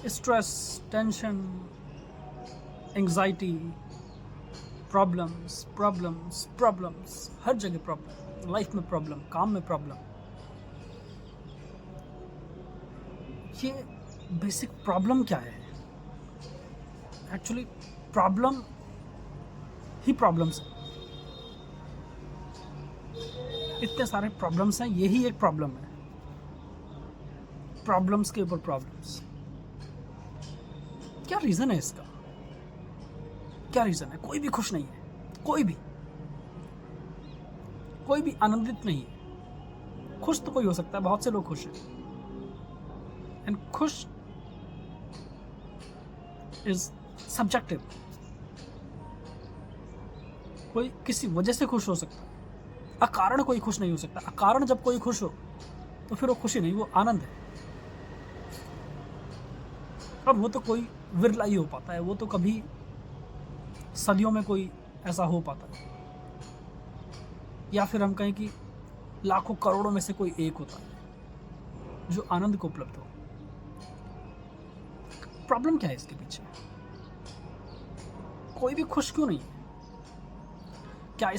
Stress, tension, anxiety, problems problems problems, हर जगह problem, life में प्रॉब्लम, काम में प्रॉब्लम। ये बेसिक प्रॉब्लम क्या है? एक्चुअली प्रॉब्लम ही प्रॉब्लम्स है। इतने सारे प्रॉब्लम्स हैं, यही एक प्रॉब्लम है। प्रॉब्लम्स के ऊपर प्रॉब्लम्स। क्या रीज़न है इसका? क्या रीज़न है? कोई भी खुश नहीं है, कोई भी आनंदित नहीं है। खुश तो कोई हो सकता है, बहुत से लोग खुश हैं, एंड खुश इज सब्जेक्टिव। कोई किसी वजह से खुश हो सकता है, अकारण कोई खुश नहीं हो सकता। अकारण जब कोई खुश हो तो फिर वो खुशी नहीं, वो आनंद है। और वो तो कोई विरला ही हो पाता है, वो तो कभी सदियों में कोई ऐसा हो पाता है, या फिर हम कहें कि लाखों करोड़ों में से कोई एक होता है जो आनंद को उपलब्ध हो। प्रॉब्लम क्या है इसके पीछे? कोई भी खुश क्यों नहीं है? क्या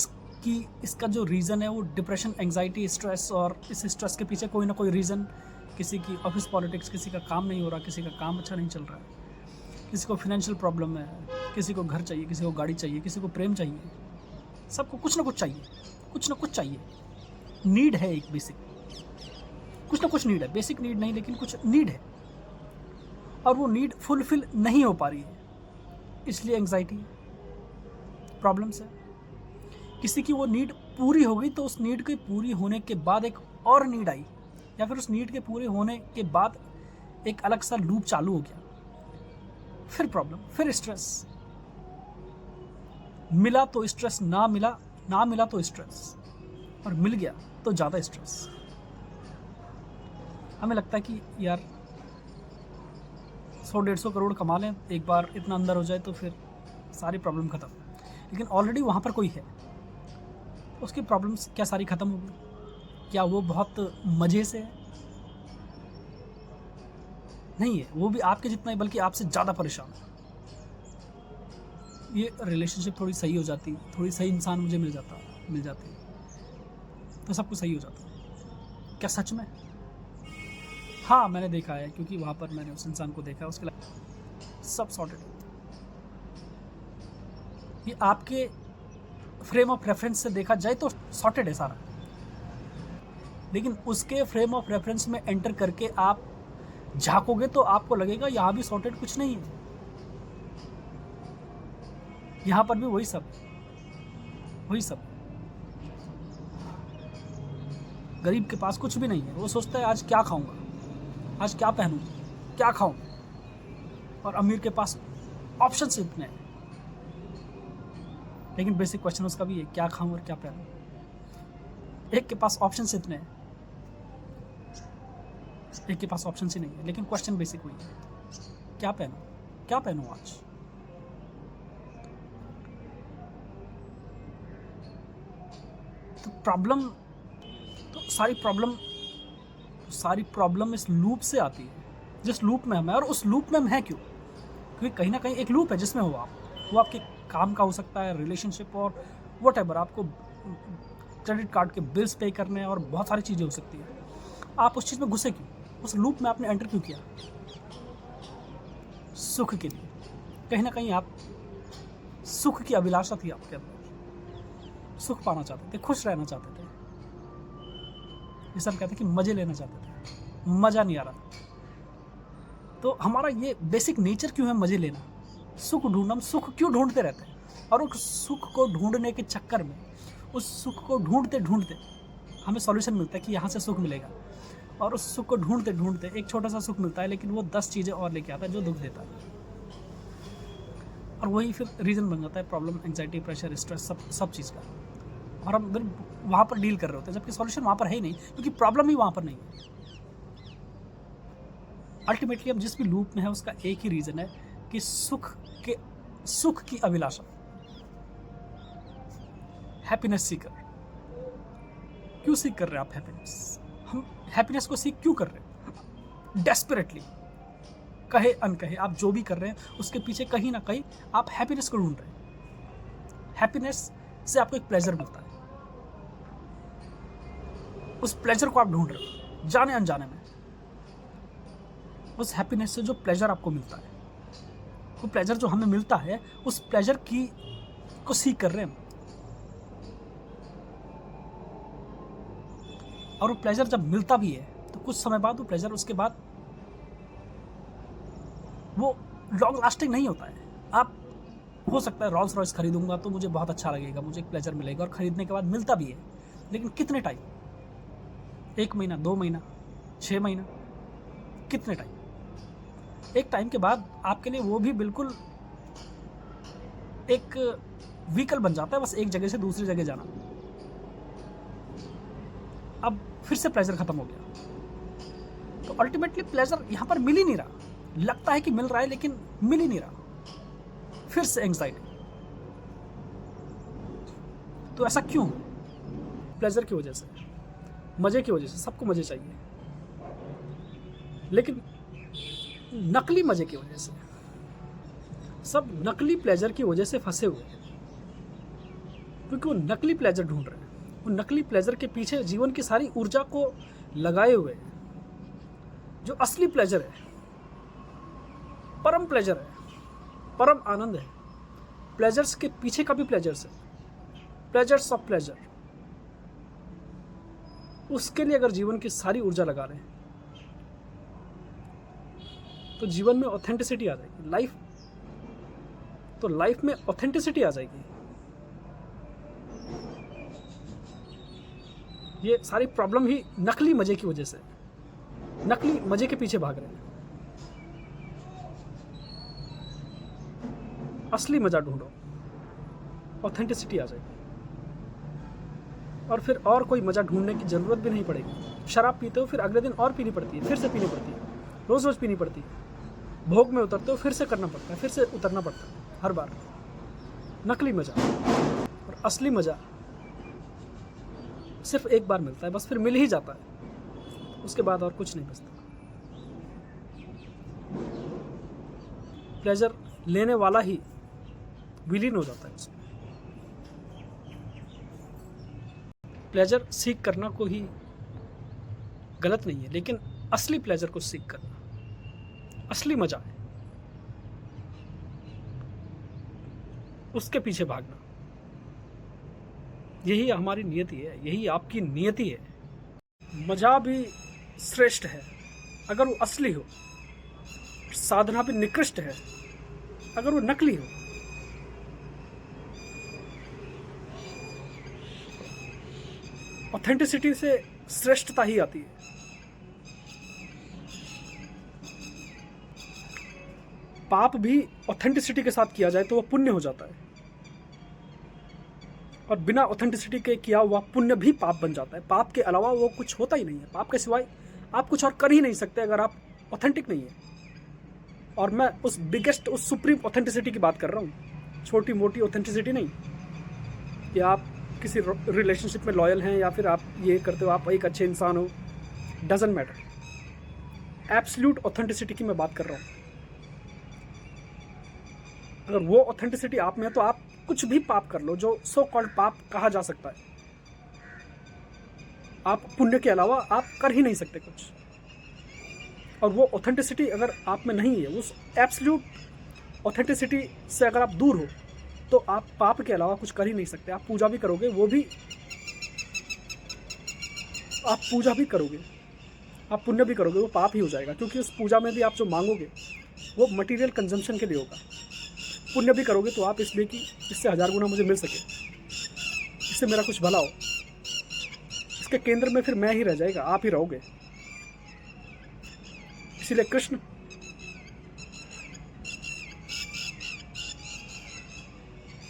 इसका जो रीज़न है वो डिप्रेशन, एंग्जाइटी, स्ट्रेस, और इस स्ट्रेस के पीछे कोई ना कोई रीज़न, किसी की ऑफिस पॉलिटिक्स, किसी का काम नहीं हो रहा, किसी का काम अच्छा नहीं चल रहा है, किसी को फाइनेंशियल प्रॉब्लम है, किसी को घर चाहिए, किसी को गाड़ी चाहिए, किसी को प्रेम चाहिए, सबको कुछ ना कुछ चाहिए, कुछ ना कुछ चाहिए। नीड है एक बेसिक, कुछ ना कुछ नीड है, बेसिक नीड नहीं लेकिन कुछ नीड है, और वो नीड फुलफिल नहीं हो पा रही है, इसलिए एंग्जाइटी, प्रॉब्लम्स है। किसी की वो नीड पूरी हो गई तो उस नीड के पूरी होने के बाद एक और नीड आई, या फिर उस नीड के पूरे होने के बाद एक अलग सा लूप चालू हो गया, फिर प्रॉब्लम, फिर स्ट्रेस। मिला तो स्ट्रेस, ना मिला तो स्ट्रेस, और मिल गया तो ज़्यादा स्ट्रेस। हमें लगता है कि यार 100-150 करोड़ कमा लें, एक बार इतना अंदर हो जाए तो फिर सारी प्रॉब्लम ख़त्म। लेकिन ऑलरेडी वहाँ पर कोई है, उसकी प्रॉब्लम्स क्या सारी ख़त्म हो गई? क्या वो बहुत मज़े से है? नहीं है, वो भी आपके जितना ही बल्कि आपसे ज़्यादा परेशान है। ये रिलेशनशिप थोड़ी सही हो जाती, थोड़ी सही इंसान मुझे मिल जाती तो सब कुछ सही हो जाता। क्या सच में? हाँ, मैंने देखा है, क्योंकि वहाँ पर मैंने उस इंसान को देखा, उसके लिए सब सॉर्टेड। ये आपके फ्रेम ऑफ रेफरेंस से देखा जाए तो सॉर्टेड है सारा, लेकिन उसके फ्रेम ऑफ रेफरेंस में एंटर करके आप झांकोगे तो आपको लगेगा यहाँ भी सॉर्टेड कुछ नहीं है, यहाँ पर भी वही सब। गरीब के पास कुछ भी नहीं है, वो सोचता है आज क्या खाऊंगा, आज क्या पहनूं, क्या खाऊं, और अमीर के पास ऑप्शंस इतने हैं, लेकिन बेसिक क्वेश्चन उसका भी है, क्या खाऊं और क्या पहनूं। एक के पास ऑप्शंस इतने हैं, एक के पास ऑप्शंस ही नहीं है, लेकिन क्वेश्चन बेसिक वही है, क्या पहनूं आज। तो प्रॉब्लम, तो सारी प्रॉब्लम इस लूप से आती है, जिस लूप में हम हैं। और उस लूप में हम हैं क्यों? क्योंकि कहीं ना कहीं एक लूप है जिसमें हो आप, वो आपके काम का हो सकता है, रिलेशनशिप, और वट एवर, आपको क्रेडिट कार्ड के बिल्स पे करने हैं, और बहुत सारी चीज़ें हो सकती है। आप उस चीज़ में घुसे क्यों? उस लूप में आपने एंटर क्यों किया? सुख के लिए। कहीं ना कहीं आप, सुख की अभिलाषा थी आपके अंदर, सुख पाना चाहते थे, खुश रहना चाहते थे। जैसे हम कहते हैं कि मज़े लेना चाहते थे, मज़ा नहीं आ रहा। तो हमारा ये बेसिक नेचर क्यों है मज़े लेना, सुख ढूंढना। हम सुख क्यों ढूंढते रहते हैं, और उस सुख को ढूंढने के चक्कर में, उस सुख को ढूंढते ढूंढते हमें सॉल्यूशन मिलता है कि यहाँ से सुख मिलेगा, और उस सुख को ढूंढते ढूंढते एक छोटा सा सुख मिलता है, लेकिन वो 10 चीज़ें और लेके आता है जो दुख देता है, और वही फिर रीज़न बन जाता है प्रॉब्लम, एंग्जाइटी, प्रेशर, स्ट्रेस, सब चीज़ का। और हम फिर वहाँ पर डील कर रहे होते हैं, जबकि सॉल्यूशन वहाँ पर है ही नहीं, क्योंकि प्रॉब्लम ही वहाँ पर नहीं है। अल्टीमेटली हम जिस भी लूप में है उसका एक ही रीज़न है कि सुख की अभिलाषा, हैप्पीनेस सीकर। क्यों सीख कर रहे हैं आप हैप्पीनेस? हम हैप्पीनेस को सीख क्यों कर रहे हैं डेस्परेटली? कहे अनकहे, आप जो भी कर रहे हैं उसके पीछे कहीं ना कहीं आप हैप्पीनेस को ढूंढ रहे हैं। हैप्पीनेस से आपको एक प्लेजर मिलता है, उस प्लेजर को आप ढूंढ रहे हो जाने अनजाने में। उस हैप्पीनेस से जो प्लेजर आपको मिलता है, वो प्लेजर जो हमें मिलता है, उस प्लेजर की को सीख कर रहे हैं। और वो प्लेजर जब मिलता भी है तो कुछ समय बाद वो प्लेजर उसके बाद वो लॉन्ग लास्टिंग नहीं होता है। आप हो सकता है रॉल्स रॉयस खरीदूंगा तो मुझे बहुत अच्छा लगेगा, मुझे एक प्लेजर मिलेगा, और खरीदने के बाद मिलता भी है, लेकिन कितने टाइम? 1 महीना, 2 महीना, 6 महीना, कितने टाइम? एक टाइम के बाद आपके लिए वो भी बिल्कुल एक व्हीकल बन जाता है, बस एक जगह से दूसरी जगह जाना। अब फिर से प्लेजर खत्म हो गया, तो अल्टीमेटली प्लेजर यहां पर मिल ही नहीं रहा। लगता है कि मिल रहा है लेकिन मिल ही नहीं रहा। फिर से एंग्जाइटी। तो ऐसा क्यों? प्लेजर की वजह से, मजे की वजह से। सबको मजे चाहिए, लेकिन नकली मजे की वजह से। सब नकली प्लेजर की वजह से फंसे हुए हैं, क्योंकि वो नकली प्लेजर ढूंढ रहे हैं। वो नकली प्लेजर के पीछे जीवन की सारी ऊर्जा को लगाए हुए हैं। जो असली प्लेजर है, परम प्लेजर है, परम आनंद है, प्लेजर्स के पीछे का भी प्लेजर्स है, प्लेजर्स ऑफ प्लेजर, उसके लिए अगर जीवन की सारी ऊर्जा लगा रहे हैं तो जीवन में ऑथेंटिसिटी आ जाएगी। लाइफ में ऑथेंटिसिटी आ जाएगी। ये सारी प्रॉब्लम ही नकली मजे की वजह से, नकली मजे के पीछे भाग रहे हैं। असली मजा ढूंढो, ऑथेंटिसिटी आ जाएगी, और फिर और कोई मजा ढूंढने की जरूरत भी नहीं पड़ेगी। शराब पीते हो, फिर अगले दिन और पीनी पड़ती है, फिर से पीनी पड़ती है, रोज रोज पीनी पड़ती है। भोग में उतरते हो, फिर से करना पड़ता है, फिर से उतरना पड़ता है हर बार। नकली मजा और असली मजा सिर्फ एक बार मिलता है, बस फिर मिल ही जाता है, उसके बाद और कुछ नहीं बचता। प्लेजर लेने वाला ही विलीन हो जाता है उसमें। प्लेजर सीख करना को ही गलत नहीं है, लेकिन असली प्लेजर को सीख करना, असली मजा है, उसके पीछे भागना, यही हमारी नियति है, यही आपकी नियति है। मजा भी श्रेष्ठ है अगर वो असली हो, साधना भी निकृष्ट है अगर वो नकली हो। ऑथेंटिसिटी से श्रेष्ठता ही आती है। पाप भी ऑथेंटिसिटी के साथ किया जाए तो वो पुण्य हो जाता है, और बिना ऑथेंटिसिटी के किया हुआ पुण्य भी पाप बन जाता है। पाप के अलावा वो कुछ होता ही नहीं है। पाप के सिवाय आप कुछ और कर ही नहीं सकते अगर आप ऑथेंटिक नहीं है। और मैं उस बिगेस्ट, उस सुप्रीम ऑथेंटिसिटी की बात कर रहा हूँ, छोटी मोटी ऑथेंटिसिटी नहीं कि आप किसी रिलेशनशिप में लॉयल हैं या फिर आप ये करते हो, आप एक अच्छे इंसान हो, डजंट मैटर। एब्सोल्यूट ऑथेंटिसिटी की मैं बात कर रहा हूँ। अगर वो ऑथेंटिसिटी आप में है तो आप कुछ भी पाप कर लो जो सो कॉल्ड पाप कहा जा सकता है। आप पुण्य के अलावा आप कर ही नहीं सकते कुछ। और वो ऑथेंटिसिटी अगर आप में नहीं है, उस एब्सोल्यूट ऑथेंटिसिटी से अगर आप दूर हो, तो आप पाप के अलावा कुछ कर ही नहीं सकते। आप पूजा भी करोगे, वो भी आप पूजा भी करोगे, आप पुण्य भी करोगे, वो पाप ही हो जाएगा, क्योंकि उस पूजा में भी आप जो मांगोगे वो मटेरियल कंजम्पशन के लिए होगा। पुण्य भी करोगे तो आप इसलिए कि इससे 1000 गुना मुझे मिल सके, इससे मेरा कुछ भला हो। इसके केंद्र में फिर मैं ही रह जाएगा, आप ही रहोगे। इसीलिए कृष्ण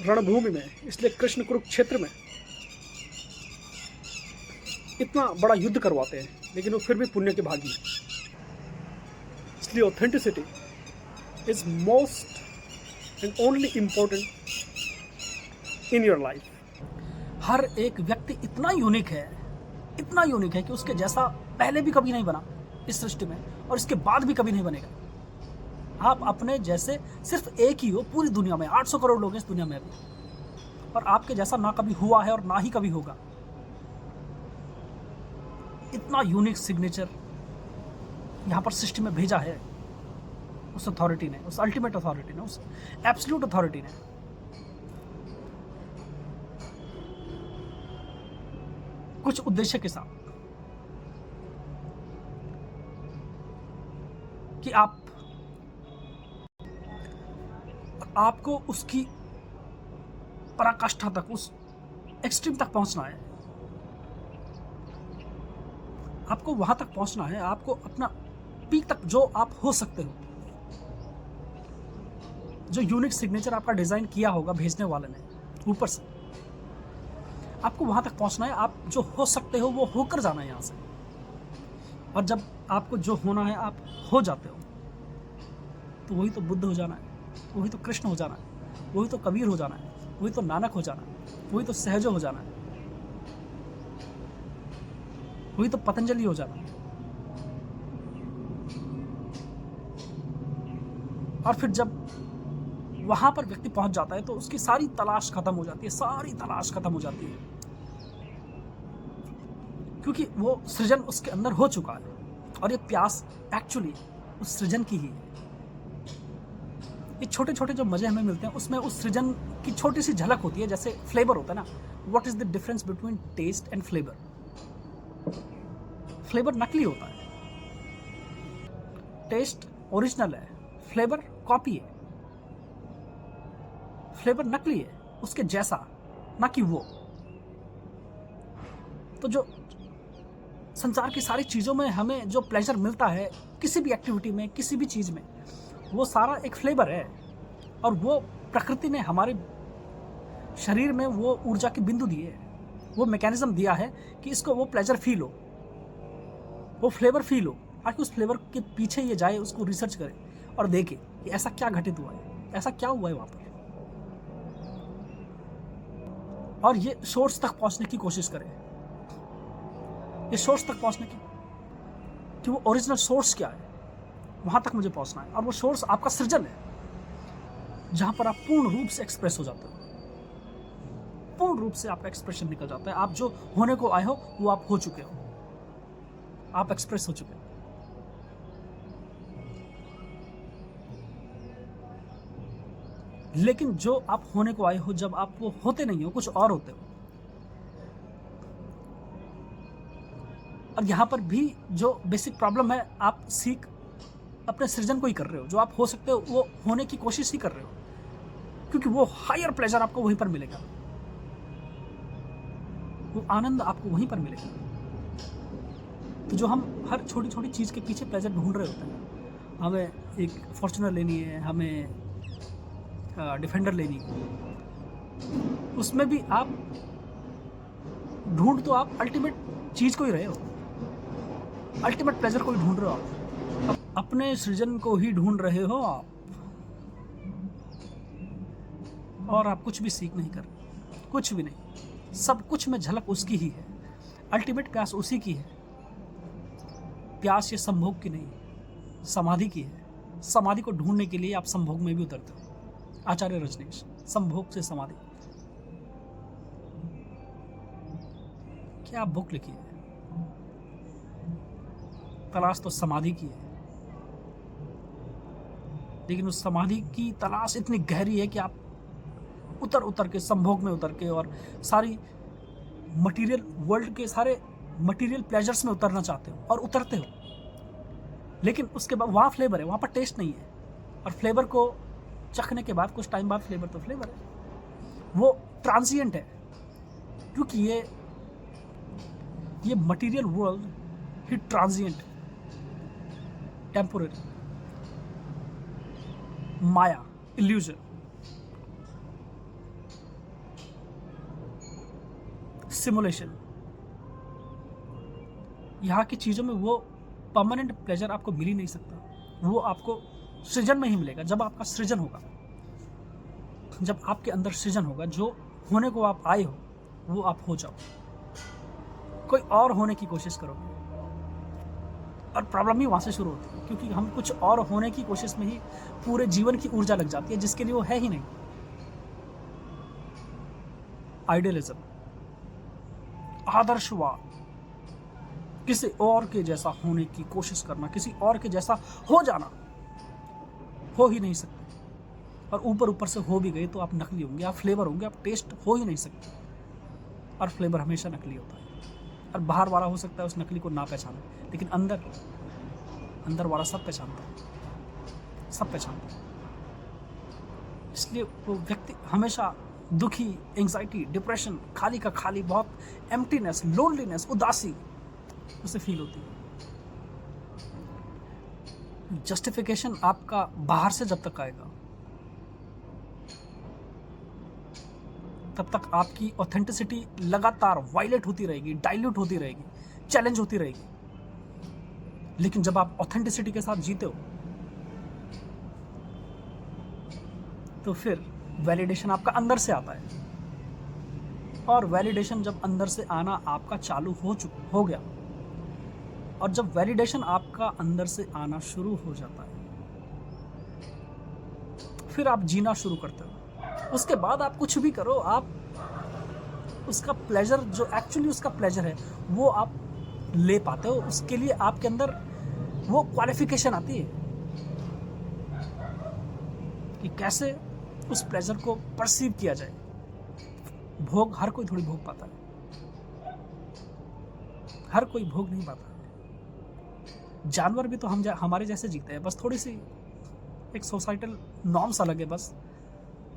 रणभूमि में, इसलिए कृष्ण कुरुक्षेत्र में इतना बड़ा युद्ध करवाते हैं, लेकिन वो फिर भी पुण्य के भागी हैं। इसलिए authenticity is most and only important in your life. हर एक व्यक्ति इतना यूनिक है कि उसके जैसा पहले भी कभी नहीं बना इस सृष्टि में, और इसके बाद भी कभी नहीं बनेगा। आप अपने जैसे सिर्फ एक ही हो पूरी दुनिया में, 800 करोड़ लोग हैं इस दुनिया में अभी, और आपके जैसा ना कभी हुआ है और ना ही कभी होगा। इतना यूनिक सिग्नेचर यहाँ पर सृष्टि में भेजा है उस अथॉरिटी ने, उस अल्टीमेट अथॉरिटी ने, उस एब्सोल्यूट अथॉरिटी ने। कुछ उद्देश्य के साथ कि आपको उसकी पराकाष्ठा तक, उस एक्सट्रीम तक पहुंचना है, आपको वहां तक पहुंचना है, आपको अपना पीक तक जो आप हो सकते हो, जो यूनिक सिग्नेचर आपका डिजाइन किया होगा भेजने वाले ने ऊपर से, आपको वहां तक पहुंचना है। आप जो हो सकते हो वो होकर जाना है यहां से। और जब आपको जो होना है आप हो जाते हो, तो वही तो बुद्ध हो जाना है, वही तो कृष्ण हो जाना है, वही तो कबीर हो जाना है, वही तो नानक हो जाना है, वही तो सहजो हो जाना है, वही तो पतंजलि हो जाना है। और फिर जब वहां पर व्यक्ति पहुंच जाता है तो उसकी सारी तलाश खत्म हो जाती है, सारी तलाश खत्म हो जाती है, क्योंकि वो सृजन उसके अंदर हो चुका है। और ये प्यास एक्चुअली उस सृजन की ही है। ये छोटे छोटे जो मजे हमें मिलते हैं उसमें उस सृजन की छोटी सी झलक होती है। जैसे फ्लेवर होता है ना, what is the difference between taste and flavour? Flavour नकली होता है, टेस्ट ओरिजिनल है, फ्लेवर कॉपी है। फ्लेवर नकली है, उसके जैसा, ना कि वो। तो जो संसार की सारी चीज़ों में हमें जो प्लेजर मिलता है, किसी भी एक्टिविटी में, किसी भी चीज़ में, वो सारा एक फ्लेवर है। और वो प्रकृति ने हमारे शरीर में वो ऊर्जा के बिंदु दिए हैं, वो मैकेनिज्म दिया है कि इसको वो प्लेजर फील हो, वो फ्लेवर फील हो, ताकि उस फ्लेवर के पीछे ये जाए, उसको रिसर्च करे और देखे कि ऐसा क्या घटित हुआ है, ऐसा क्या हुआ है वहाँ पर, और ये सोर्स तक पहुँचने की कोशिश करे। ये सोर्स तक पहुँचने की, कि वो ओरिजिनल सोर्स क्या है, वहाँ तक मुझे पहुँचना है। और वो सोर्स आपका सृजन है, जहाँ पर आप पूर्ण रूप से एक्सप्रेस हो जाते हो, पूर्ण रूप से आपका एक्सप्रेशन निकल जाता है। आप जो होने को आए हो वो आप हो चुके हो, आप एक्सप्रेस हो चुके हो। लेकिन जो आप होने को आए हो, जब आप वो होते नहीं हो, कुछ और होते हो। और यहाँ पर भी जो बेसिक प्रॉब्लम है, आप सीख अपने सृजन को ही कर रहे हो। जो आप हो सकते हो वो होने की कोशिश ही कर रहे हो, क्योंकि वो हायर प्लेजर आपको वहीं पर मिलेगा, वो आनंद आपको वहीं पर मिलेगा। तो जो हम हर छोटी छोटी चीज़ के पीछे प्लेजर ढूंढ रहे होते हैं, हमें एक फॉर्च्यूनर लेनी है, हमें डिफेंडर लेनी है, उसमें भी आप ढूंढ तो आप अल्टीमेट चीज़ को ही रहे हो, अल्टीमेट प्लेजर को ही ढूंढ रहे हो आप, अपने सृजन को ही ढूंढ रहे हो आप। और आप कुछ भी सीख नहीं कर रहे, कुछ भी नहीं। सब कुछ में झलक उसकी ही है, अल्टीमेट प्यास उसी की है। प्यास ये संभोग की नहीं, समाधि की है। समाधि को ढूंढने के लिए आप संभोग में भी उतरते हो। आचार्य रजनीश, संभोग से समाधि, क्या बुक लिखी है। तलाश तो समाधि की है, लेकिन उस समाधि की तलाश इतनी गहरी है कि आप उतर उतर के, संभोग में उतर के, और सारी मटेरियल वर्ल्ड के सारे मटेरियल प्लेजर्स में उतरना चाहते हो और उतरते हो। लेकिन उसके बाद वहाँ फ्लेवर है, वहाँ पर टेस्ट नहीं है। और फ्लेवर को चखने के बाद कुछ टाइम बाद फ्लेवर तो फ्लेवर है, वो ट्रांजिएंट है, क्योंकि ये मटेरियल वर्ल्ड ही ट्रांजिएंट, टेम्पोररी, माया, इल्यूजन। सिमुलेशन। यहाँ की चीज़ों में वो परमानेंट प्लेजर आपको मिल ही नहीं सकता, वो आपको सृजन में ही मिलेगा। जब आपका सृजन होगा, जब आपके अंदर सृजन होगा, जो होने को आप आए हो वो आप हो जाओ। कोई और होने की कोशिश करोगे और प्रॉब्लम ही वहाँ से शुरू होती है, क्योंकि हम कुछ और होने की कोशिश में ही पूरे जीवन की ऊर्जा लग जाती है, जिसके लिए वो है ही नहीं। आइडियलिज्म, आदर्शवाद, किसी और के जैसा होने की कोशिश करना, किसी और के जैसा हो जाना, हो ही नहीं सकते। और ऊपर ऊपर से हो भी गए तो आप नकली होंगे, आप फ्लेवर होंगे, आप टेस्ट हो ही नहीं सकते। और फ्लेवर हमेशा नकली होता है, और बाहर वाला हो सकता है उस नकली को ना पहचाने, लेकिन अंदर वाला सब पहचानता है, सब पहचानता है। इसलिए वो व्यक्ति हमेशा दुखी, एंग्जाइटी, डिप्रेशन, खाली का खाली, बहुत एम्प्टीनेस, लोनलीनेस, उदासी उसे फील होती है। जस्टिफिकेशन आपका बाहर से जब तक आएगा, तब तक आपकी ऑथेंटिसिटी लगातार वायलेट होती रहेगी, डाइल्यूट होती रहेगी, चैलेंज होती रहेगी। लेकिन जब आप ऑथेंटिसिटी के साथ जीते हो, तो फिर वैलिडेशन आपका अंदर से आता है। और वैलिडेशन जब अंदर से आना आपका चालू हो गया, और जब वैलिडेशन आपका अंदर से आना शुरू हो जाता है, फिर आप जीना शुरू करते हो। उसके बाद आप कुछ भी करो, आप उसका प्लेजर, जो एक्चुअली उसका प्लेजर है, वो आप ले पाते हो। उसके लिए आपके अंदर वो क्वालिफिकेशन आती है कि कैसे उस प्लेजर को परसीव किया जाए। भोग हर कोई थोड़ी भोग पाता है, हर कोई भोग नहीं पाता है। जानवर भी तो हमारे जैसे जीते हैं, बस थोड़ी सी एक सोसाइटल नॉर्म्स अलग है बस,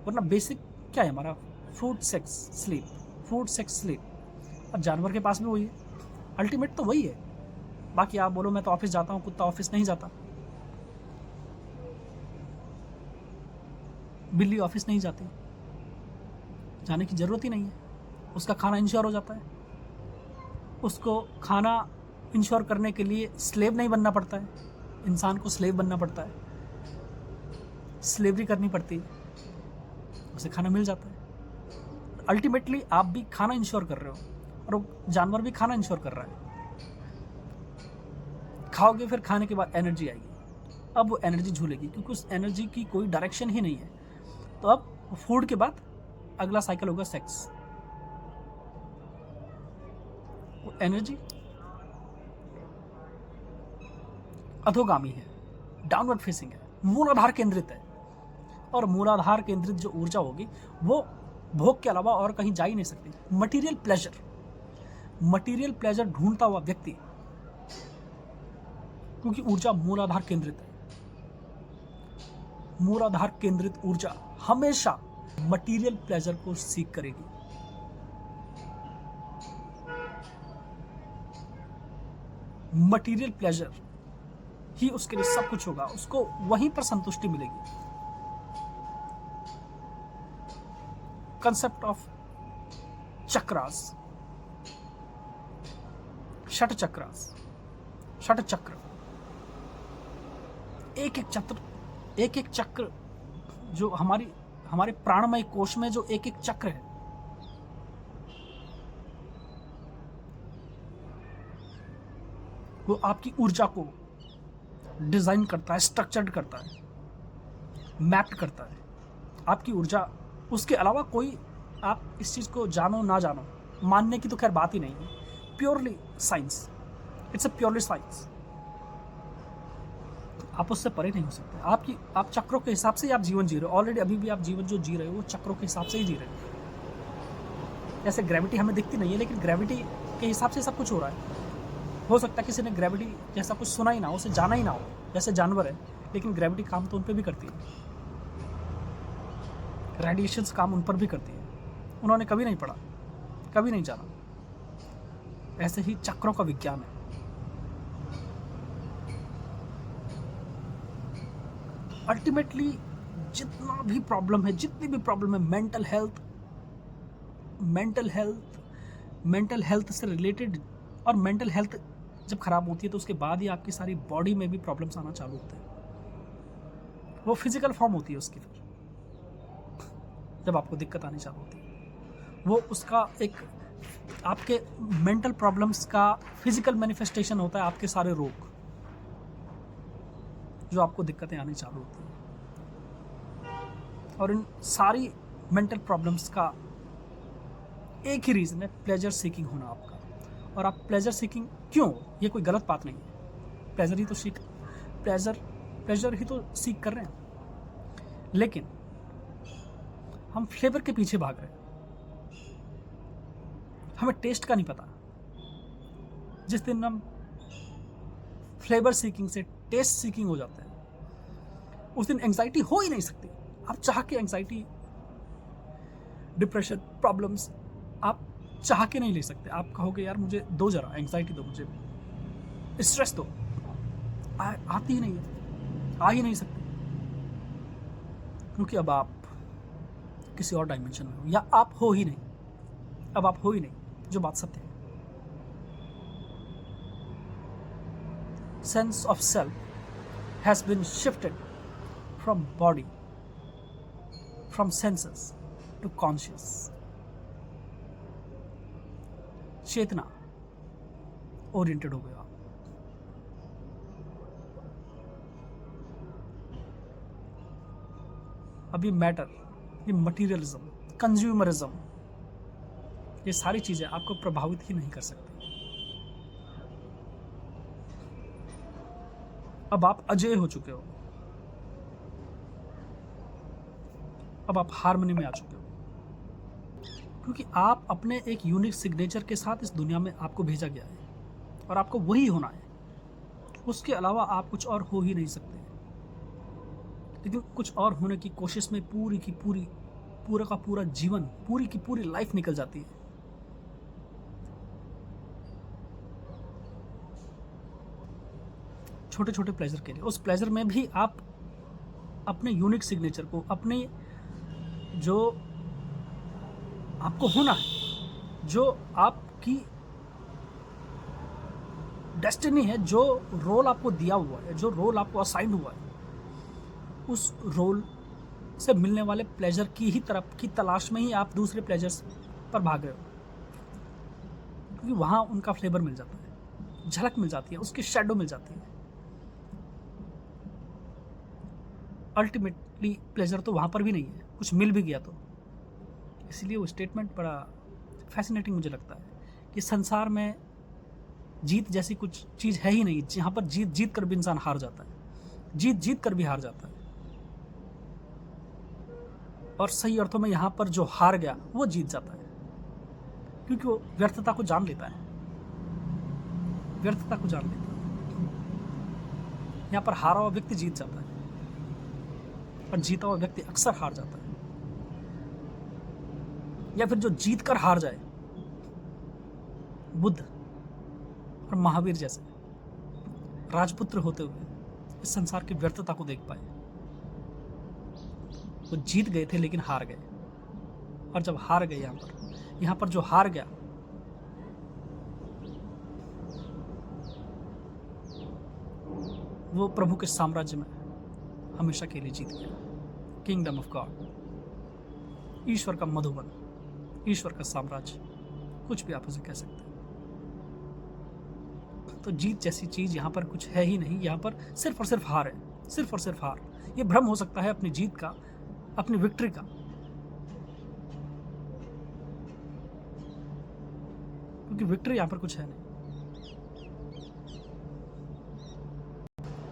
वरना बेसिक क्या है हमारा? Food sex sleep, food sex sleep. और जानवर के पास भी वही है, अल्टीमेट तो वही है। बाकी आप बोलो मैं तो ऑफिस जाता हूँ, कुत्ता ऑफिस नहीं जाता, बिल्ली ऑफिस नहीं जाती, जाने की ज़रूरत ही नहीं है। उसका खाना इंश्योर हो जाता है, उसको खाना इंश्योर करने के लिए स्लेव नहीं बनना पड़ता है। इंसान को स्लेव बनना पड़ता है, स्लेवरी करनी पड़ती है, उसे खाना मिल जाता है। अल्टीमेटली आप भी खाना इंश्योर कर रहे हो, और जानवर भी खाना इंश्योर कर रहा है। खाओगे, फिर खाने के बाद एनर्जी आएगी। अब वो एनर्जी झूलेगी, क्योंकि उस एनर्जी की कोई डायरेक्शन ही नहीं है। तो अब फूड के बाद अगला साइकिल होगा सेक्स। वो एनर्जी अधोगामी है, डाउनवर्ड फेसिंग है, मूलाधार केंद्रित है। और मूलाधार केंद्रित जो ऊर्जा होगी, वो भोग के अलावा और कहीं जा ही नहीं सकती। मटीरियल प्लेजर ढूंढता हुआ व्यक्ति, क्योंकि ऊर्जा मूलाधार केंद्रित है, मूलाधार केंद्रित ऊर्जा हमेशा मटीरियल प्लेजर को सीख करेगी। मटीरियल प्लेजर ही उसके लिए सब कुछ होगा, उसको वहीं पर संतुष्टि मिलेगी। कंसेप्ट ऑफ चक्रास, षट चक्र, एक एक चक्र जो हमारे प्राणमय कोश में जो एक एक चक्र है, वो आपकी ऊर्जा को डिजाइन करता है, स्ट्रक्चर्ड करता है, मैप्ड करता है। आपकी ऊर्जा, उसके अलावा कोई, आप इस चीज़ को जानो ना जानो, मानने की तो खैर बात ही नहीं है। Purely science, it's a purely science. आप उससे परे नहीं हो सकते। आप चक्रों के हिसाब से ही आप जीवन जी रहे हो। ऑलरेडी अभी भी आप जीवन जो जी रहे हो वो चक्रों के हिसाब से ही जी रहे हो। जैसे ग्रेविटी हमें दिखती नहीं है, लेकिन ग्रेविटी के हिसाब से सब कुछ हो रहा है। हो सकता है किसी ने ग्रेविटी जैसा कुछ सुना ही ना हो, उसे जाना ही ना हो, जैसे जानवर है, लेकिन ग्रेविटी काम तो उन पर भी करती है, रेडिएशंस काम उन पर भी करती है। उन्होंने कभी नहीं पढ़ा, कभी नहीं जाना। ऐसे ही चक्रों का विज्ञान है। अल्टीमेटली जितनी भी प्रॉब्लम है, मेंटल हेल्थ से रिलेटेड, और मेंटल हेल्थ जब खराब होती है तो उसके बाद ही आपकी सारी बॉडी में भी प्रॉब्लम्स आना चालू होते हैं। वो फिजिकल फॉर्म होती है उसकी, फिर जब आपको दिक्कत आनी चालू होती है, वो उसका एक आपके मेंटल प्रॉब्लम्स का फिजिकल मैनिफेस्टेशन होता है। आपके सारे रोग, जो आपको दिक्कतें आनी चालू होती हैं। और इन सारी मेंटल प्रॉब्लम्स का एक ही रीज़न है, प्लेजर सीकिंग होना आपका। और आप प्लेजर सीकिंग क्यों हो, ये कोई गलत बात नहीं है। प्लेजर ही तो प्लेजर ही तो सीख कर रहे हैं, लेकिन हम फ्लेवर के पीछे भाग रहे हैं, हमें टेस्ट का नहीं पता। जिस दिन हम फ्लेवर सीकिंग से टेस्ट सीकिंग हो जाते हैं, उस दिन एंग्जाइटी हो ही नहीं सकती। आप चाह के एंग्जाइटी, डिप्रेशन, प्रॉब्लम्स आप चाह के नहीं ले सकते। आप कहोगे यार मुझे दो, जरा एंग्जाइटी दो, मुझे स्ट्रेस दो, आती ही नहीं है, आ ही नहीं सकती, क्योंकि अब आप किसी और डायमेंशन में हो, या आप हो ही नहीं। अब आप हो ही नहीं, जो बात सत्य है। Sense of self has been shifted from body, from senses to conscious. चेतना ओरिएंटेड हो गया। अभी मैटर, ये मटीरियलिज्म, कंज्यूमरिज्म, ये सारी चीजें आपको प्रभावित ही नहीं कर सकती। अब आप अजेय हो चुके हो, अब आप हार्मनी में आ चुके हो, क्योंकि आप अपने एक यूनिक सिग्नेचर के साथ इस दुनिया में आपको भेजा गया है, और आपको वही होना है। उसके अलावा आप कुछ और हो ही नहीं सकते। लेकिन कुछ और होने की कोशिश में पूरा का पूरा जीवन, पूरी की पूरी लाइफ निकल जाती है। छोटे छोटे प्लेजर के लिए, उस प्लेजर में भी आप अपने यूनिक सिग्नेचर को, अपने जो आपको होना है, जो आपकी डेस्टिनी है, जो रोल आपको दिया हुआ है, जो रोल आपको असाइन हुआ है, उस रोल से मिलने वाले प्लेजर की ही तरफ की तलाश में ही आप दूसरे प्लेजर्स पर भाग रहे हो, क्योंकि वहाँ उनका फ्लेवर मिल जाता है, झलक मिल जाती है, उसकी शैडो मिल जाती है। अल्टीमेटली प्लेजर तो वहाँ पर भी नहीं है, कुछ मिल भी गया तो। इसलिए वो स्टेटमेंट बड़ा फैसिनेटिंग मुझे लगता है कि संसार में जीत जैसी कुछ चीज़ है ही नहीं, जहाँ पर जीत कर भी इंसान हार जाता है, जीत कर भी हार जाता है। और सही अर्थों में यहाँ पर जो हार गया वो जीत जाता है, क्योंकि वो व्यर्थता को जान लेता है, व्यर्थता को जान लेता है। यहाँ पर हारा हुआ व्यक्ति जीत जाता है, और जीता हुआ व्यक्ति अक्सर हार जाता है। या फिर जो जीत कर हार जाए, बुद्ध और महावीर जैसे राजपुत्र होते हुए इस संसार की व्यर्थता को देख पाए। वो जीत गए थे लेकिन हार गए, और जब हार गए यहाँ पर जो हार गया, वो प्रभु के साम्राज्य में हमेशा के लिए जीत गया। किंगडम ऑफ गॉड, ईश्वर का मधुबन, ईश्वर का साम्राज्य, कुछ भी आप उसे कह सकते हैं। तो जीत जैसी चीज यहाँ पर कुछ है ही नहीं। यहाँ पर सिर्फ और सिर्फ हार है, सिर्फ और सिर्फ हार। ये भ्रम हो सकता है अपनी जीत का, अपनी विक्ट्री का, क्योंकि विक्ट्री यहाँ पर कुछ है नहीं।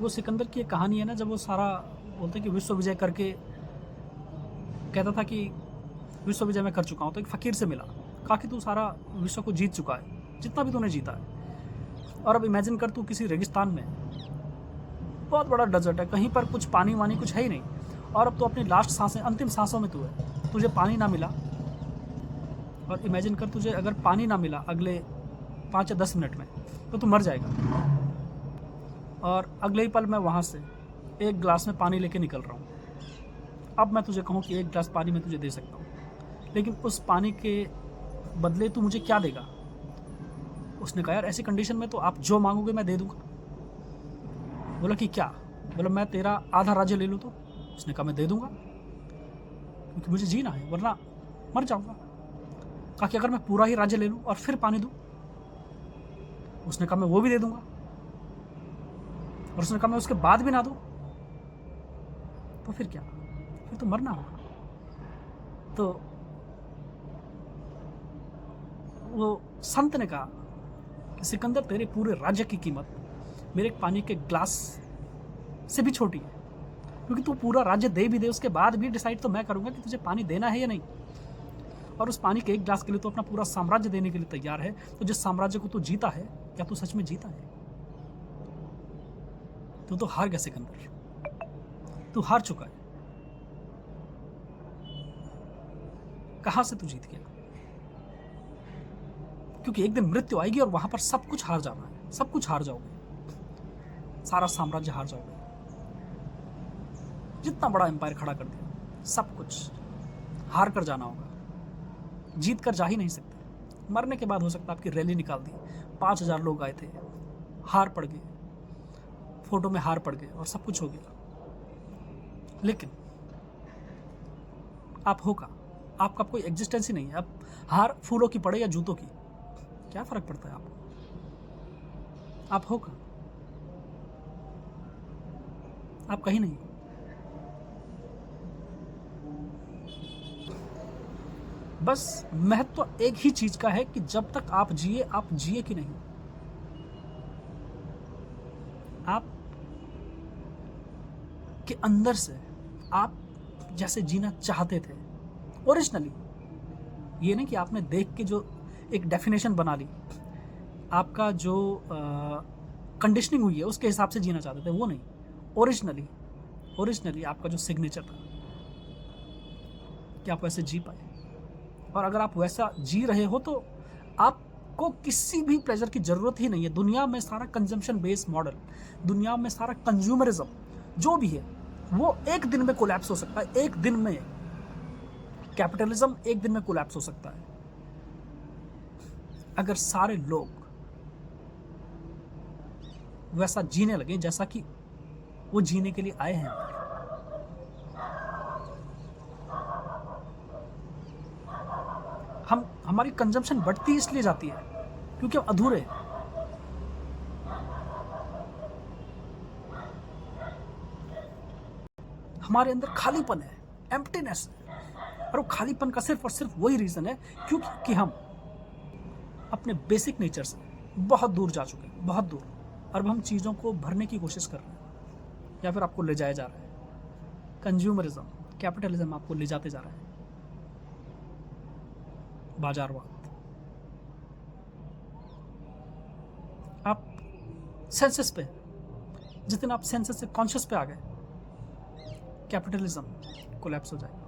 वो सिकंदर की एक कहानी है ना, जब वो सारा बोलते कि विश्व विजय करके कहता था कि विश्व विजय मैं कर चुका हूँ, तो एक फकीर से मिला, कहा कि तू सारा विश्व को जीत चुका है, जितना भी तूने जीता है, और अब इमेजिन कर तू किसी रेगिस्तान में, बहुत बड़ा डेजर्ट है, कहीं पर कुछ पानी वानी कुछ है ही नहीं, और अब तो अपनी लास्ट सांसें, अंतिम सांसों में तू है, तुझे पानी ना मिला, और इमेजिन कर तुझे अगर पानी ना मिला अगले 5 या 10 मिनट में, तो तू मर जाएगा। और अगले ही पल मैं वहाँ से एक गिलास में पानी लेके निकल रहा हूँ। अब मैं तुझे कहूँ कि एक गिलास पानी मैं तुझे दे सकता हूँ, लेकिन उस पानी के बदले तू मुझे क्या देगा? उसने कहा यार ऐसी कंडीशन में तो आप जो मांगोगे मैं दे दूंगा। बोला कि क्या? बोला मैं तेरा आधा राज्य ले लूँ तो? उसने कहा मैं दे दूंगा, क्योंकि मुझे जीना है वरना मर जाऊंगा। कहा कि अगर मैं पूरा ही राज्य ले लूँ और फिर पानी दूँ? उसने कहा मैं वो भी दे दूंगा। और उसने कहा मैं उसके बाद भी ना दूँ? तो फिर क्या, फिर तो मरना होगा। तो वो संत ने कहा कि सिकंदर, तेरे पूरे राज्य की कीमत मेरे एक पानी के ग्लास से भी छोटी है, क्योंकि तू पूरा राज्य दे भी दे, उसके बाद भी डिसाइड तो मैं करूंगा कि तुझे पानी देना है या नहीं। और उस पानी के एक ग्लास के लिए तो अपना पूरा साम्राज्य देने के लिए तैयार है। तो जिस साम्राज्य को तू जीता है, क्या तू सच में जीता है? तू तो हार गया सिकंदर, तू हार चुका है। कहां से तू जीत गया? क्योंकि एक दिन मृत्यु आएगी और वहां पर सब कुछ हार जाना है, सब कुछ हार जाओगे, सारा साम्राज्य हार जाओगे। जितना बड़ा एम्पायर खड़ा कर दिया, सब कुछ हार कर जाना होगा, जीत कर जा ही नहीं सकते। मरने के बाद हो सकता है आपकी रैली निकाल दी, 5,000 लोग आए थे, हार पड़ गए, फोटो में हार पड़ गए और सब कुछ हो गया। लेकिन आप होगा, आपका कोई एग्जिस्टेंस ही नहीं है। अब हार फूलों की पड़े या जूतों की, क्या फर्क पड़ता है आपको? आप होगा, आप कहीं नहीं हो। बस महत्व एक ही चीज का है कि जब तक आप जिए कि नहीं। आप के अंदर से आप जैसे जीना चाहते थे ओरिजिनली, ये नहीं कि आपने देख के जो एक डेफिनेशन बना ली, आपका जो कंडीशनिंग हुई है उसके हिसाब से जीना चाहते थे, वो नहीं। ओरिजिनली आपका जो सिग्नेचर था कि आप वैसे जी पाए। और अगर आप वैसा जी रहे हो तो आपको किसी भी प्लेजर की जरूरत ही नहीं है। दुनिया में सारा कंजम्पशन बेस्ड मॉडल, दुनिया में सारा कंज्यूमरिज्म जो भी है, वो एक दिन में कोलैप्स हो सकता है। एक दिन में कैपिटलिज्म एक दिन में कोलैप्स हो सकता है अगर सारे लोग वैसा जीने लगे जैसा कि वो जीने के लिए आए हैं। हमारी कंजम्पशन बढ़ती इसलिए जाती है क्योंकि हम अधूरे हैं। हमारे अंदर खालीपन है, एम्प्टीनेस है, और वो खालीपन का सिर्फ और सिर्फ वही रीजन है क्योंकि हम अपने बेसिक नेचर से बहुत दूर जा चुके हैं, बहुत दूर। और अब हम चीज़ों को भरने की कोशिश कर रहे हैं या फिर आपको ले जाया जा रहा है। कंज्यूमरिज्म, कैपिटलिज्म आपको ले जाते जा रहा है, बाजारवाद। आप सेंसस पे, जिस दिन आप सेंसस से कॉन्शियस पे आ गए, कैपिटलिज्म कोलैप्स हो जाएगा,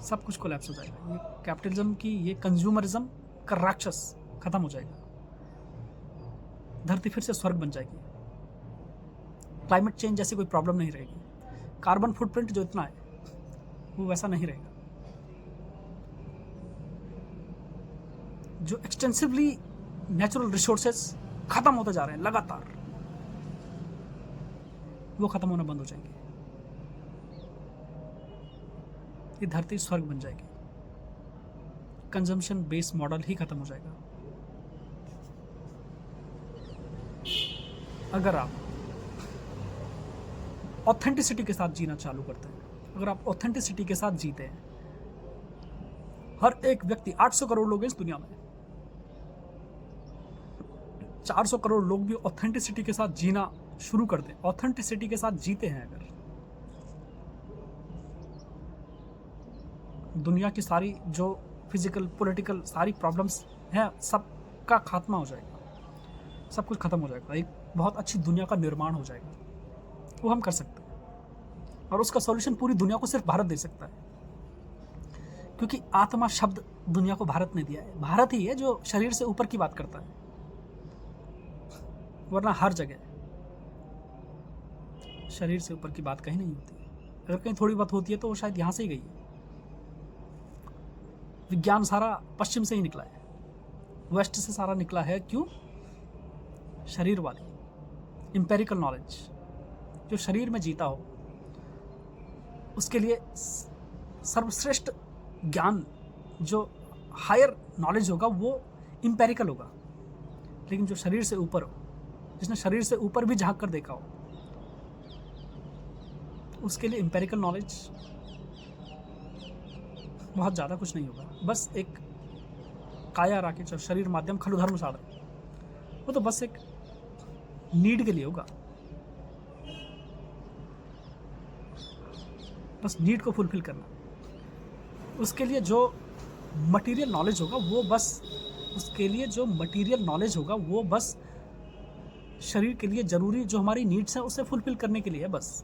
सब कुछ कोलैप्स हो जाएगा। ये कैपिटलिज्म की, ये कंज्यूमरिज्म का राक्षस खत्म हो जाएगा। धरती फिर से स्वर्ग बन जाएगी। क्लाइमेट चेंज जैसी कोई प्रॉब्लम नहीं रहेगी। कार्बन फुटप्रिंट जो इतना है वो वैसा नहीं रहेगा। जो एक्सटेंसिवली नेचुरल रिसोर्सेस खत्म होते जा रहे हैं लगातार, वो खत्म होना बंद हो जाएंगे। ये धरती स्वर्ग बन जाएगी। कंजम्पशन बेस्ड मॉडल ही खत्म हो जाएगा। अगर आप ऑथेंटिसिटी के साथ जीना चालू करते हैं, अगर आप ऑथेंटिसिटी के साथ जीते हैं, हर एक व्यक्ति, 800 करोड़ लोग हैं इस दुनिया में, 400 करोड़ लोग भी ऑथेंटिसिटी के साथ जीना शुरू कर दें, ऑथेंटिसिटी के साथ जीते हैं अगर, दुनिया की सारी जो फिजिकल पॉलिटिकल सारी प्रॉब्लम्स हैं सबका खात्मा हो जाएगा, सब कुछ खत्म हो जाएगा। एक बहुत अच्छी दुनिया का निर्माण हो जाएगा। वो हम कर सकते हैं और उसका सॉल्यूशन पूरी दुनिया को सिर्फ भारत दे सकता है, क्योंकि आत्मा शब्द दुनिया को भारत ने दिया है। भारत ही है जो शरीर से ऊपर की बात करता है, वरना हर जगह शरीर से ऊपर की बात कहीं नहीं होती। अगर कहीं थोड़ी बात होती है तो वो शायद यहां से ही गई है। विज्ञान सारा पश्चिम से ही निकला है, वेस्ट से सारा निकला है। क्यों? शरीर वाली इंपेरिकल नॉलेज, जो शरीर में जीता हो उसके लिए सर्वश्रेष्ठ ज्ञान, जो हायर नॉलेज होगा वो इंपेरिकल होगा। लेकिन जो शरीर से ऊपर हो, जिसने शरीर से ऊपर भी झांक कर देखा हो, उसके लिए एम्पेरिकल नॉलेज बहुत ज़्यादा कुछ नहीं होगा, बस एक काया राकेश और शरीर माध्यम खलु धर्म साधन, वो तो बस एक नीड के लिए होगा, बस नीड को फुलफिल करना। उसके लिए जो मटेरियल नॉलेज होगा वो बस, उसके लिए जो मटेरियल नॉलेज होगा वो बस शरीर के लिए ज़रूरी जो हमारी नीड्स हैं उसे फुलफिल करने के लिए है बस।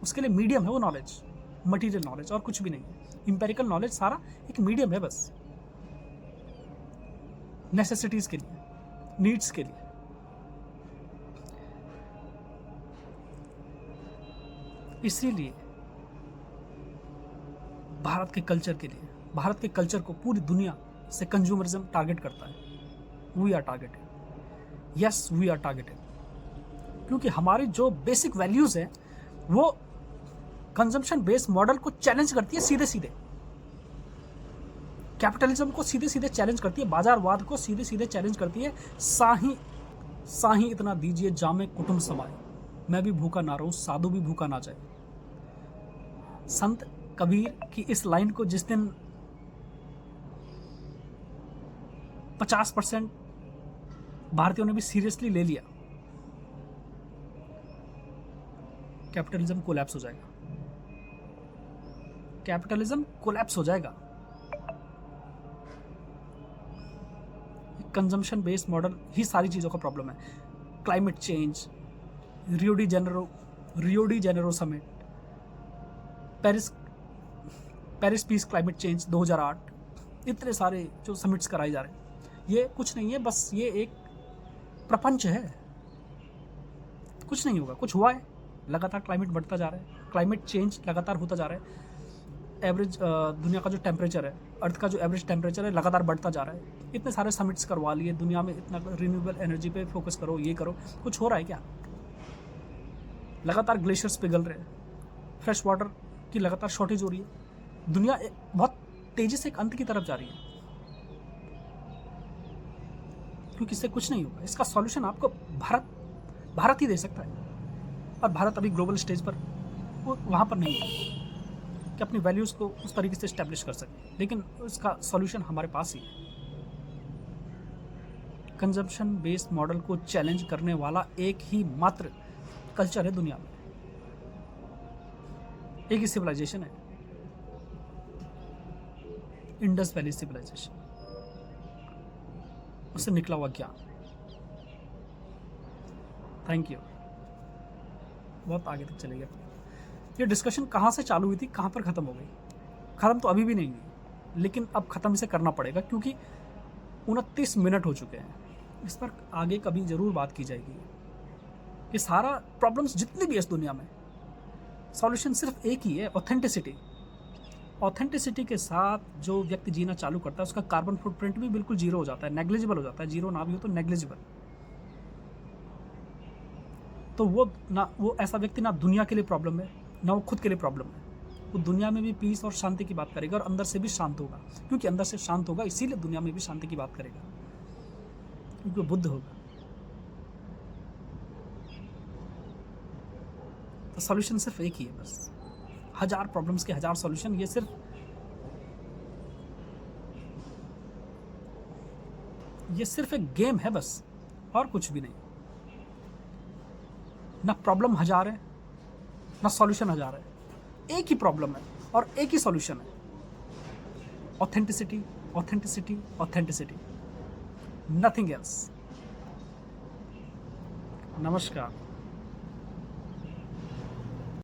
उसके लिए मीडियम है वो नॉलेज, मटेरियल नॉलेज और कुछ भी नहीं है। एम्पेरिकल नॉलेज सारा एक मीडियम है बस, नेसेसिटीज़ के लिए, नीड्स के लिए। इसीलिए भारत के कल्चर के लिए, भारत के कल्चर को पूरी दुनिया से कंज्यूमरिज्म टारगेट करता है। We are targeted, yes we are targeted, क्योंकि हमारी जो बेसिक वैल्यूज़ हैं वो कंजम्पशन बेस्ड मॉडल को चैलेंज करती है सीधे सीधे, कैपिटलिज्म को सीधे सीधे चैलेंज करती है, बाजारवाद को सीधे सीधे चैलेंज करती है। साही इतना दीजिए जामे कुटुंब समाए, मैं भी भूखा ना रहूं साधु भी भूखा ना जाए। संत कबीर की इस लाइन को जिस दिन 50% भारतीयों ने भी सीरियसली ले लिया, कैपिटलिज्म कोलैप्स हो जाएगा, कैपिटलिज्म कोलैप्स हो जाएगा। कंजम्पशन बेस्ड मॉडल ही सारी चीज़ों का प्रॉब्लम है। Climate change, Rio de Janeiro summit, Paris peace climate change 2008, इतने सारे जो समिट्स कराए जा रहे हैं, ये कुछ नहीं है, बस ये एक प्रपंच है, कुछ नहीं होगा। कुछ हुआ है, लगातार क्लाइमेट बढ़ता जा रहा है, क्लाइमेट चेंज लगातार होता जा रहा है। एवरेज दुनिया का जो टेम्परेचर है, अर्थ का जो एवरेज टेम्परेचर है लगातार बढ़ता जा रहा है। इतने सारे समिट्स करवा लिए दुनिया में, इतना रिन्यूएबल एनर्जी पे फोकस करो, ये करो, कुछ हो रहा है क्या? लगातार ग्लेशियर्स पिघल रहे हैं, फ्रेश वाटर की लगातार शॉर्टेज हो रही है, दुनिया बहुत तेजी से एक अंत की तरफ जा रही है, क्योंकि इससे कुछ नहीं होगा। इसका सॉल्यूशन आपको भारत ही दे सकता है, और भारत अभी ग्लोबल स्टेज पर वो वहाँ पर नहीं है कि अपनी वैल्यूज़ को उस तरीके से इस्टेब्लिश कर सके, लेकिन उसका सॉल्यूशन हमारे पास ही है। कंजम्पशन बेस्ड मॉडल को चैलेंज करने वाला एक ही मात्र कल्चर है दुनिया में, एक ही सिविलाइजेशन है, इंडस वैली सिविलाइजेशन, उससे निकला हुआ ज्ञान। थैंक यू, बहुत आगे तक चले गए। ये डिस्कशन कहाँ से चालू हुई थी, कहाँ पर ख़त्म हो गई? ख़त्म तो अभी भी नहीं हुई, लेकिन अब ख़त्म इसे करना पड़ेगा, क्योंकि 29 मिनट हो चुके हैं। इस पर आगे कभी ज़रूर बात की जाएगी। ये सारा प्रॉब्लम्स जितनी भी है इस दुनिया में, सॉल्यूशन सिर्फ एक ही है, ऑथेंटिसिटी। ऑथेंटिसिटी के साथ जो व्यक्ति जीना चालू करता है उसका कार्बन फुटप्रिंट भी बिल्कुल जीरो हो जाता है, नेग्लिजिबल हो जाता है, जीरो ना भी हो तो नेग्लिजिबल। तो वो ऐसा व्यक्ति ना दुनिया के लिए प्रॉब्लम है, ना वो खुद के लिए प्रॉब्लम है। वो दुनिया में भी पीस और शांति की बात करेगा और अंदर से भी शांत होगा, क्योंकि अंदर से शांत होगा इसीलिए दुनिया में भी शांति की बात करेगा, क्योंकि वो बुद्ध होगा। तो सॉल्यूशन सिर्फ एक ही है बस, हजार प्रॉब्लम्स के हजार सॉल्यूशन। ये सिर्फ एक गेम है बस, और कुछ भी नहीं। ना प्रॉब्लम हजार है, ना सॉल्यूशन हजार है, एक ही प्रॉब्लम है और एक ही सॉल्यूशन है, authenticity, authenticity, authenticity, nothing else. नमस्कार।